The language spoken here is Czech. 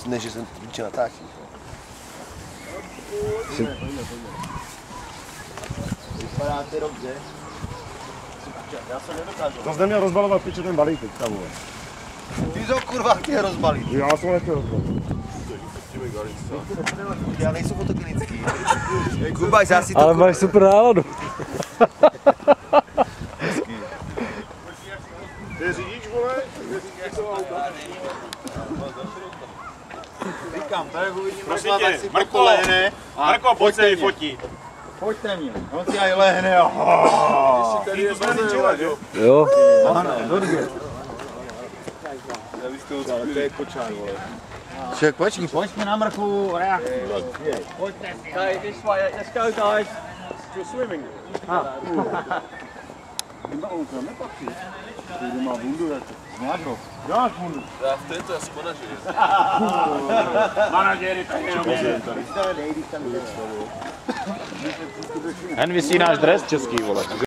ne že jsem víče natáčí. Vypadá to dobře. Já se nedokážu. Zase neměl rozbalovat piče ten balík teďka, vole. Ty to kurva chtěl rozbalit. Já jsem nechtěl rozbalit. Já nejsem fotogenický. Kuba, já si to... Ale máš super náladu. Ty řidič, vole? Říkám, tady uvidím. Prosím tě, Marko, pojď se vyfotit. Pojďte mě, on si aj lehne a... Ty to jsme nedělat, jo? Jo. Ano, dobře. To je kočár, vole. Však počkej, pojďme na mrkvu, pojďte si. Hey, this way, let's go guys. You're swimming. Ty má bundu jako. Znáš ho? Dáš bundu. Já v této asi manažer. Manažery, tak jenom je. Hen vysí náš dres český, vole.